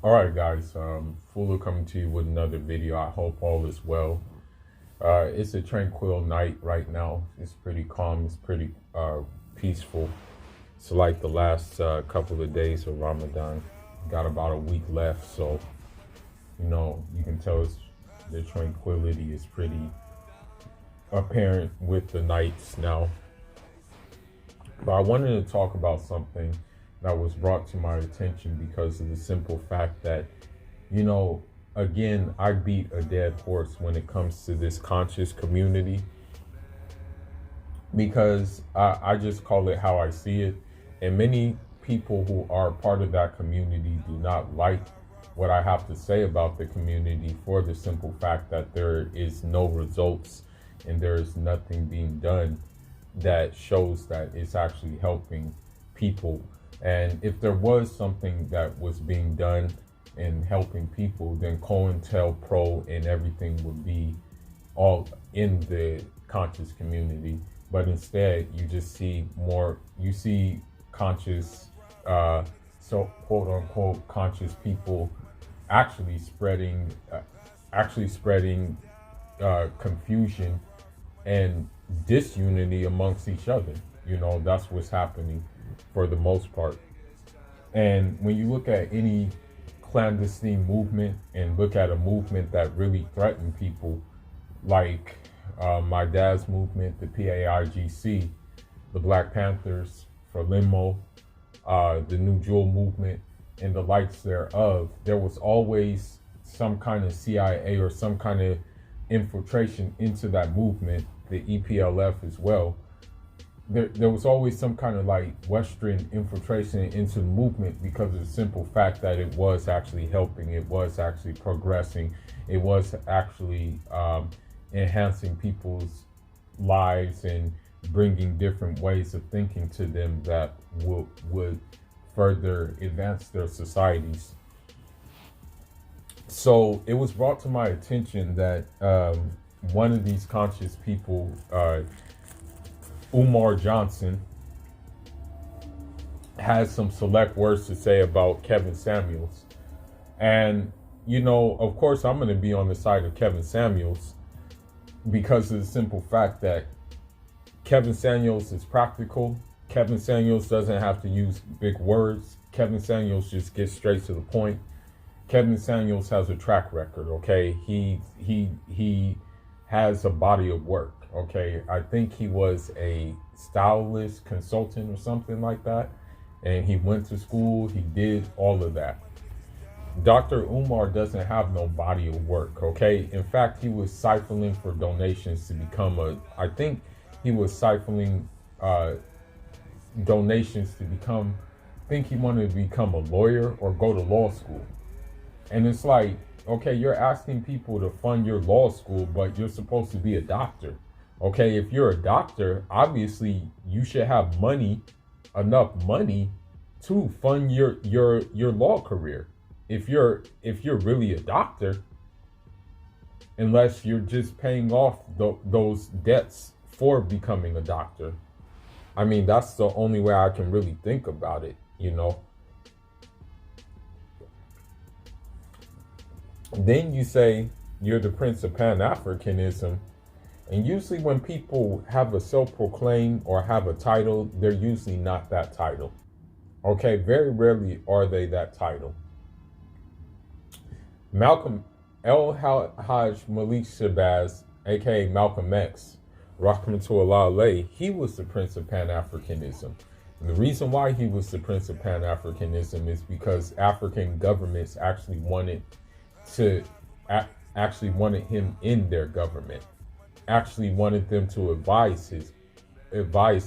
All right, guys. Fuller coming to you with another video. I hope all is well. It's a tranquil night right now. It's pretty calm. It's pretty peaceful. It's like the last couple of days of Ramadan. Got about a week left, so you can tell the tranquility is pretty apparent with the nights now. But I wanted to talk about something that was brought to my attention because of the simple fact that, again, I beat a dead horse when it comes to this conscious community because I just call it how I see it. And many people who are part of that community do not like what I have to say about the community for the simple fact that there is no results and there is nothing being done that shows that it's actually helping people. And if there was something that was being done in helping people, then COINTELPRO and everything would be all in the conscious community. But instead, you just see conscious, so quote unquote, conscious people actually spreading confusion and disunity amongst each other. That's what's happening for the most part. And when you look at any clandestine movement and look at a movement that really threatened people, like my dad's movement, the PAIGC, the Black Panthers for Limo, the New Jewel movement, and the likes thereof, there was always some kind of CIA or some kind of infiltration into that movement, the EPLF as well. There was always some kind of like Western infiltration into the movement because of the simple fact that it was actually helping, it was actually progressing, it was actually enhancing people's lives and bringing different ways of thinking to them that would further advance their societies. So it was brought to my attention that one of these conscious people, Umar Johnson, has some select words to say about Kevin Samuels. And, of course, I'm going to be on the side of Kevin Samuels because of the simple fact that Kevin Samuels is practical. Kevin Samuels doesn't have to use big words. Kevin Samuels just gets straight to the point. Kevin Samuels has a track record, okay? He has a body of work. Okay, I think he was a stylist consultant or something like that. And he went to school, he did all of that. Dr. Umar doesn't have no body of work, okay? In fact, he was siphoning for donations to become I think he was siphoning donations to become, I think he wanted to become a lawyer or go to law school. And it's like, okay, you're asking people to fund your law school, but you're supposed to be a doctor. Okay, if you're a doctor, obviously you should have enough money to fund your law career. If you're really a doctor, unless you're just paying off those debts for becoming a doctor. I mean, that's the only way I can really think about it, Then you say you're the Prince of Pan-Africanism. And usually when people have a self-proclaim or have a title, they're usually not that title. Okay, very rarely are they that title. Malcolm Hajj Malik Shabazz, aka Malcolm X, Rahmatullah alayhi, he was the Prince of Pan-Africanism. And the reason why he was the Prince of Pan-Africanism is because African governments actually wanted him in their government. Actually wanted them to advise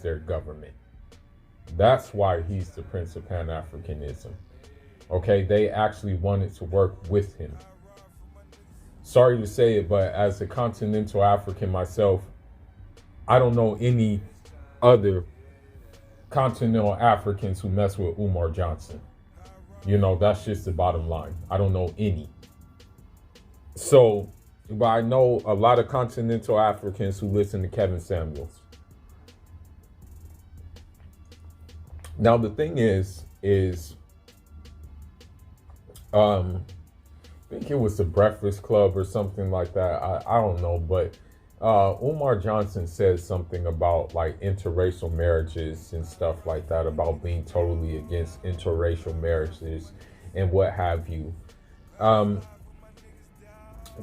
their government. That's why he's the Prince of Pan-Africanism. Okay, they actually wanted to work with him. Sorry to say it, but as a continental African myself, I don't know any other continental Africans who mess with Umar Johnson. That's just the bottom line. I don't know any. So, but I know a lot of continental Africans who listen to Kevin Samuels. Now, the thing is Um, I think it was the Breakfast Club or something like that. I don't know, but Umar Johnson said something about like interracial marriages and stuff like that, about being totally against interracial marriages and what have you. Um,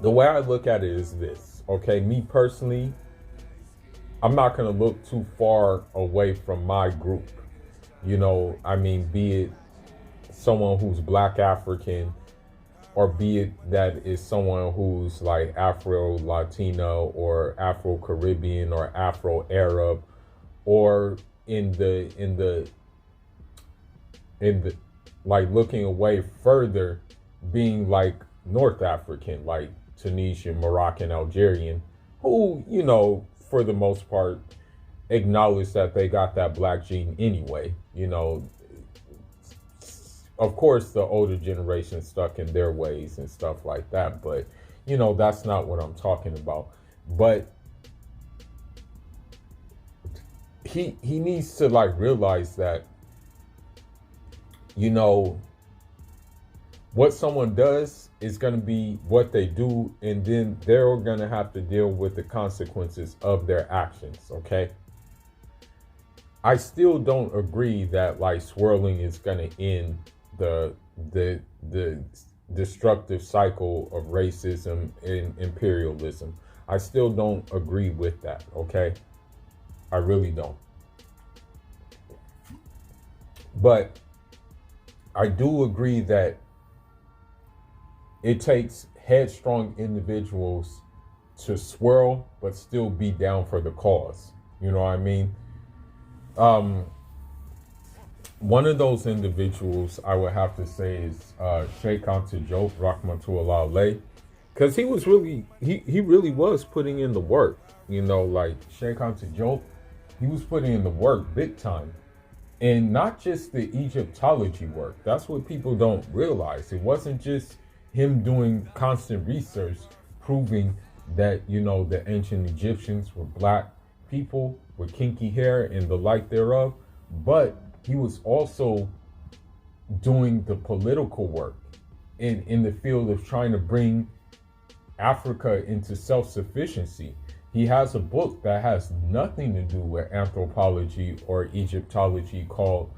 the way I look at it is this, okay? Me personally, I'm not going to look too far away from my group. You know, I mean, be it someone who's Black African, or be it that is someone who's like Afro Latino or Afro Caribbean or Afro Arab, or in the like looking away further, being like North African, like Tunisian, Moroccan, Algerian, who, you know, for the most part acknowledge that they got that black gene anyway. You know, of course the older generation stuck in their ways and stuff like that, but you know, that's not what I'm talking about. But he needs to like realize that, you know, what someone does is going to be what they do, and then they're going to have to deal with the consequences of their actions. Okay, I still don't agree that like swirling is going to end the destructive cycle of racism and imperialism. I still don't agree with that. Okay, I really don't. But I do agree that it takes headstrong individuals to swirl but still be down for the cause. You know what I mean? One of those individuals I would have to say is Sheikh Anta Diop, Rahmatullah alayh, because he really was putting in the work. You know, like Sheikh Anta Diop, he was putting in the work big time. And not just the Egyptology work. That's what people don't realize. It wasn't just him doing constant research proving that, you know, the ancient Egyptians were black people with kinky hair and the like thereof, but he was also doing the political work in the field of trying to bring Africa into self-sufficiency. He has a book that has nothing to do with anthropology or Egyptology called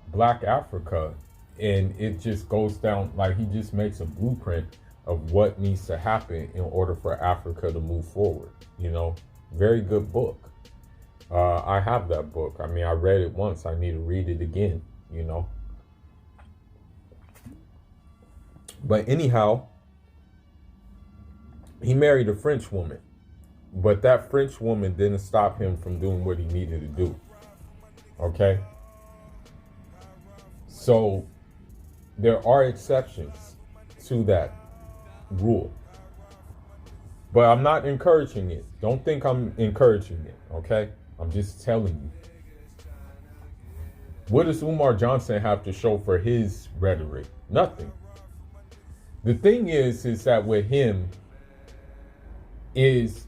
Black Africa. And it just goes down, like he just makes a blueprint of what needs to happen in order for Africa to move forward. You know, very good book. I have that book. I mean, I read it once. I need to read it again, you know. But anyhow, he married a French woman. But that French woman didn't stop him from doing what he needed to do. Okay? So there are exceptions to that rule. But I'm not encouraging it. Don't think I'm encouraging it, okay? I'm just telling you. What does Umar Johnson have to show for his rhetoric? Nothing. The thing is that with him is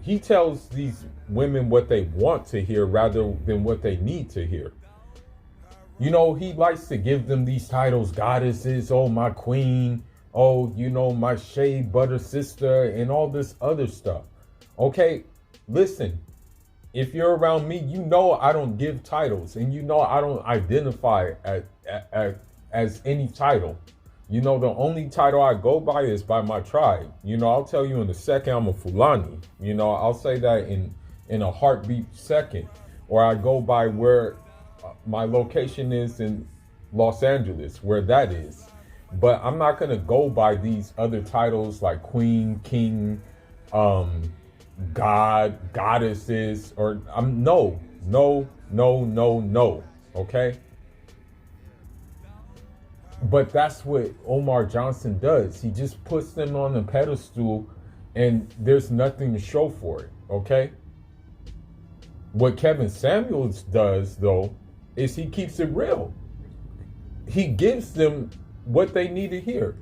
he tells these women what they want to hear rather than what they need to hear. You know, he likes to give them these titles, goddesses, oh, my queen, oh, you know, my shea butter sister, and all this other stuff. Okay, listen, if you're around me, you know I don't give titles, and you know I don't identify as any title. You know, the only title I go by is by my tribe. You know, I'll tell you in a second I'm a Fulani. You know, I'll say that in a heartbeat second. Or I go by where my location is in Los Angeles, where that is. But I'm not going to go by these other titles like queen, king, god, goddesses, or no. Okay? But that's what Umar Johnson does. He just puts them on a pedestal and there's nothing to show for it, okay? What Kevin Samuels does, though, is he keeps it real. He gives them what they need to hear.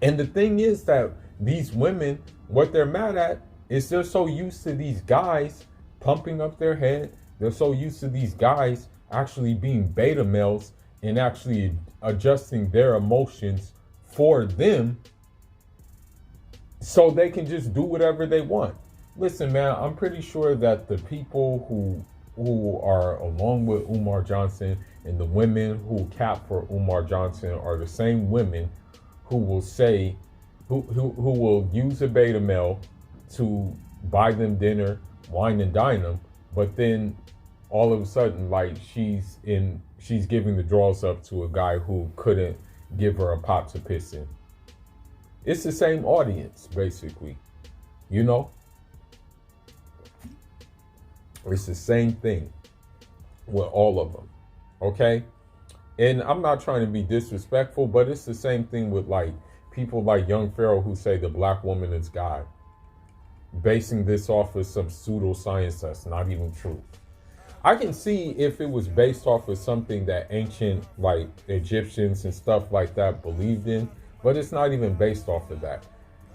And the thing is that these women, what they're mad at is they're so used to these guys pumping up their head. They're so used to these guys actually being beta males and actually adjusting their emotions for them so they can just do whatever they want. Listen, man, I'm pretty sure that the people who are along with Umar Johnson and the women who cap for Umar Johnson are the same women who will say who will use a beta male to buy them dinner, wine and dine them, but then all of a sudden, like, she's giving the draws up to a guy who couldn't give her a pot to piss in. It's the same audience, basically. You know? It's the same thing with all of them. Okay? And I'm not trying to be disrespectful, but it's the same thing with, like, people like Young Pharaoh who say the black woman is God, basing this off of some pseudoscience that's not even true. I can see if it was based off of something that ancient, like, Egyptians and stuff like that believed in, but it's not even based off of that.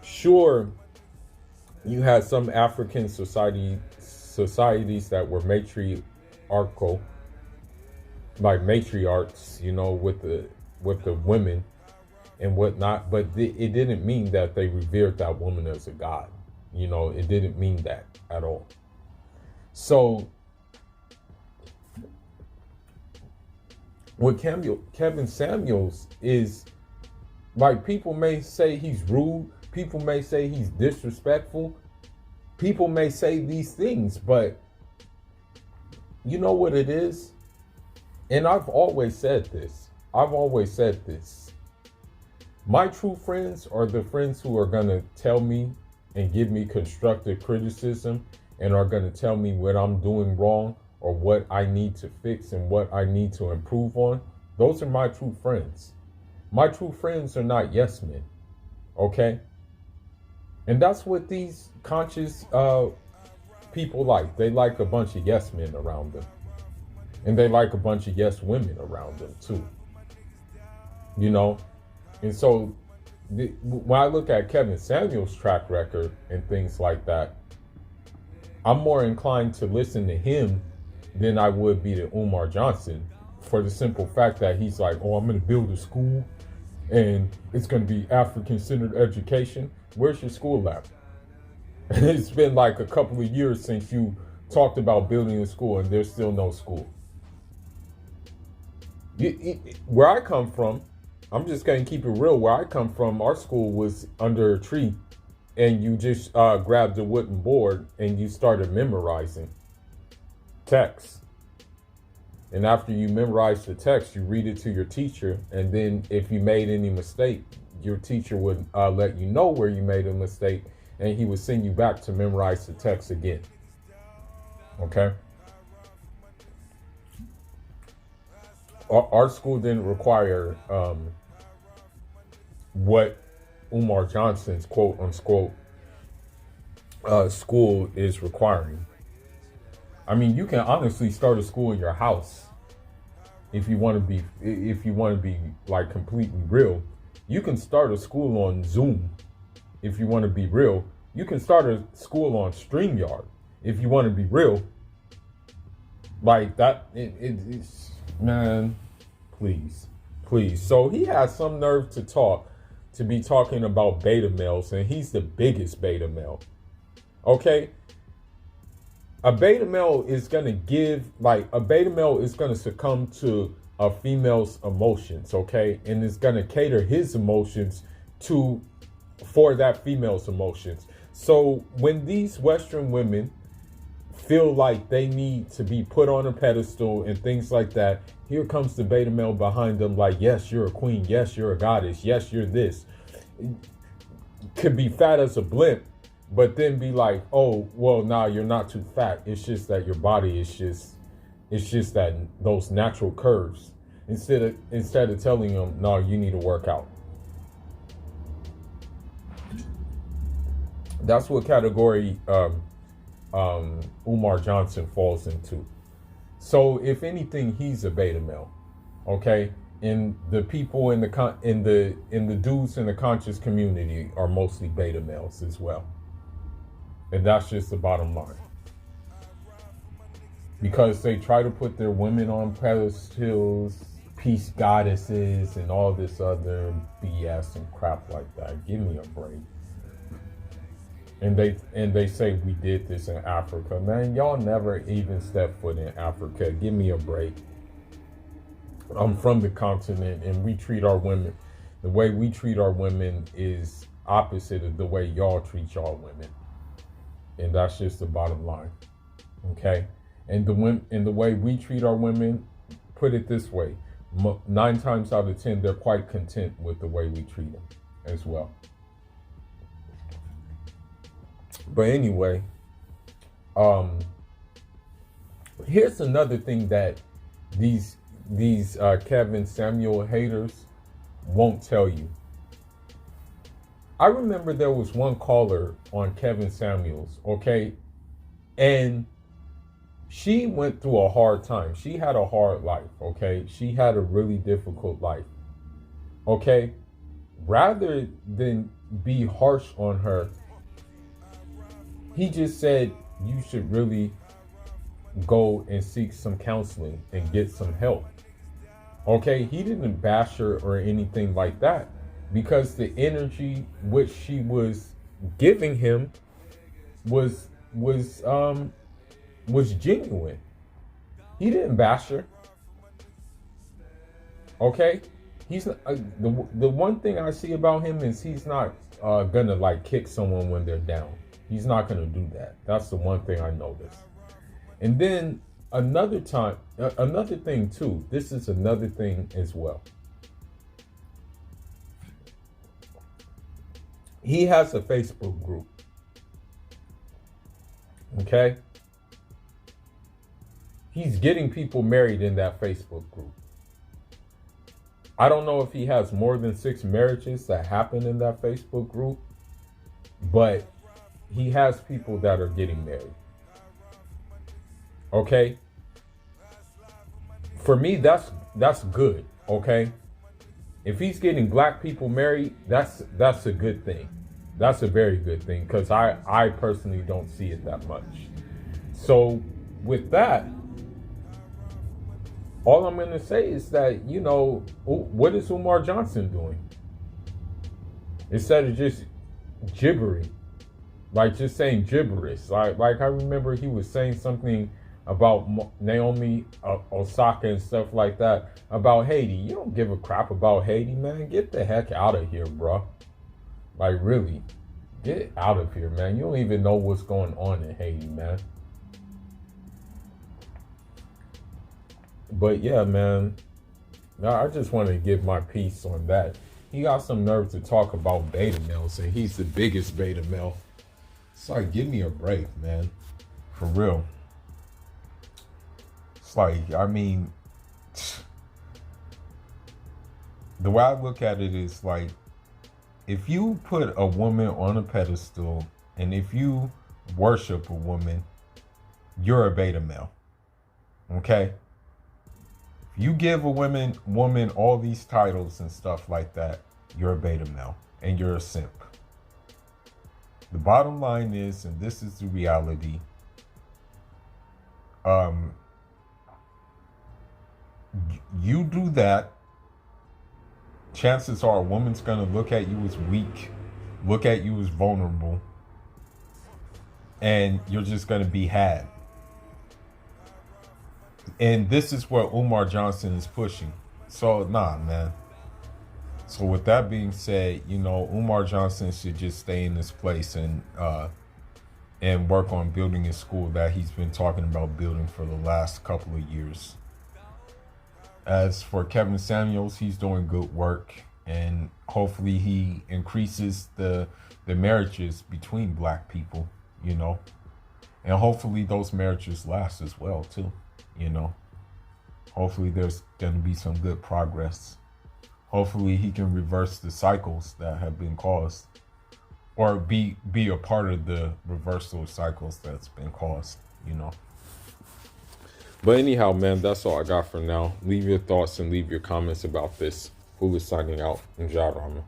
Sure, you had some African societies that were matriarchal, like matriarchs, you know, with the women and whatnot, but it didn't mean that they revered that woman as a god. You know, it didn't mean that at all. So with Kevin Samuels is, like, people may say he's rude, people may say he's disrespectful, people may say these things, but you know what it is? And I've always said this. My true friends are the friends who are going to tell me and give me constructive criticism and are going to tell me what I'm doing wrong or what I need to fix and what I need to improve on. Those are my true friends. My true friends are not yes men. Okay? And that's what these conscious people like. They like a bunch of yes men around them. And they like a bunch of yes women around them too. You know? And so when I look at Kevin Samuels' track record and things like that, I'm more inclined to listen to him than I would be to Umar Johnson, for the simple fact that he's like, oh, I'm going to build a school and it's going to be African-centered education. Where's your school at? It's been like a couple of years since you talked about building a school and there's still no school. Where I come from, I'm just going to keep it real. Where I come from, our school was under a tree and you just grabbed a wooden board and you started memorizing text. And after you memorize the text, you read it to your teacher. And then if you made any mistake, your teacher would let you know where you made a mistake. And he would send you back to memorize the text again. Okay? Our school didn't require what Umar Johnson's quote unquote school is requiring. I mean, you can honestly start a school in your house if you want to be like completely real. You can start a school on Zoom if you want to be real. You can start a school on StreamYard if you want to be real. Like that, it's, man, please. So he has some nerve to be talking about beta males, and he's the biggest beta male. Okay? A beta male is going to succumb to a female's emotions, okay? And is going to cater his emotions for that female's emotions. So when these Western women feel like they need to be put on a pedestal and things like that, here comes the beta male behind them like, yes, you're a queen. Yes, you're a goddess. Yes, you're this. Could be fat as a blimp, but then be like, oh, well, nah, you're not too fat. It's just that your body is just that those natural curves. Instead of telling them, no, you need to work out. That's what category Umar Johnson falls into. So if anything, he's a beta male, okay? And the people in the dudes in the conscious community are mostly beta males as well. And that's just the bottom line. Because they try to put their women on pedestals, peace goddesses and all this other BS and crap like that. Give me a break. And they say we did this in Africa. Man, y'all never even stepped foot in Africa. Give me a break. I'm from the continent, and we treat our women, the way we treat our women is opposite of the way y'all treat y'all women. And that's just the bottom line. Okay? And the way we treat our women, put it this way, 9 times out of 10, they're quite content with the way we treat them as well. But anyway, here's another thing that these Kevin Samuel haters won't tell you. I remember there was one caller on Kevin Samuels, okay? And she went through a hard time. She had a hard life, okay? She had a really difficult life, okay? Rather than be harsh on her, he just said you should really go and seek some counseling and get some help. Okay, he didn't bash her or anything like that, because the energy which she was giving him was genuine. He didn't bash her. Okay, he's not, the one thing I see about him is he's not gonna like kick someone when they're down. He's not gonna do that. That's the one thing I noticed. And then another thing too. This is another thing as well. He has a Facebook group. Okay? He's getting people married in that Facebook group. I don't know if he has more than 6 marriages that happen in that Facebook group, but he has people that are getting married. Okay? For me, that's good, okay? If he's getting black people married, that's a good thing. That's a very good thing, because I personally don't see it that much. So with that, all I'm going to say is that, you know, what is Umar Johnson doing? Instead of just gibbering, like just saying gibberish. Like I remember he was saying something about Naomi Osaka and stuff like that, about Haiti. You don't give a crap about Haiti, man. Get the heck out of here, bro. Like, really. Get out of here, man. You don't even know what's going on in Haiti, man. But yeah, man, I just wanted to give my piece on that. He got some nerve to talk about beta males, and he's the biggest beta male. It's like, give me a break, man. For real. It's like, I mean, the way I look at it is like, if you put a woman on a pedestal and if you worship a woman, you're a beta male. Okay? If you give a woman all these titles and stuff like that, you're a beta male and you're a simp. The bottom line is, and this is the reality, you do that, chances are a woman's gonna look at you as weak, look at you as vulnerable, and you're just gonna be had. And this is what Umar Johnson is pushing. So, nah, man. So with that being said, you know, Umar Johnson should just stay in this place and work on building his school that he's been talking about building for the last couple of years. As for Kevin Samuels, he's doing good work, and hopefully he increases the marriages between black people, you know, and hopefully those marriages last as well too, you know. Hopefully there's going to be some good progress. Hopefully he can reverse the cycles that have been caused, or be a part of the reversal of cycles that's been caused, you know. But anyhow, man, that's all I got for now. Leave your thoughts and leave your comments about this. Who is signing out? Njad Rama.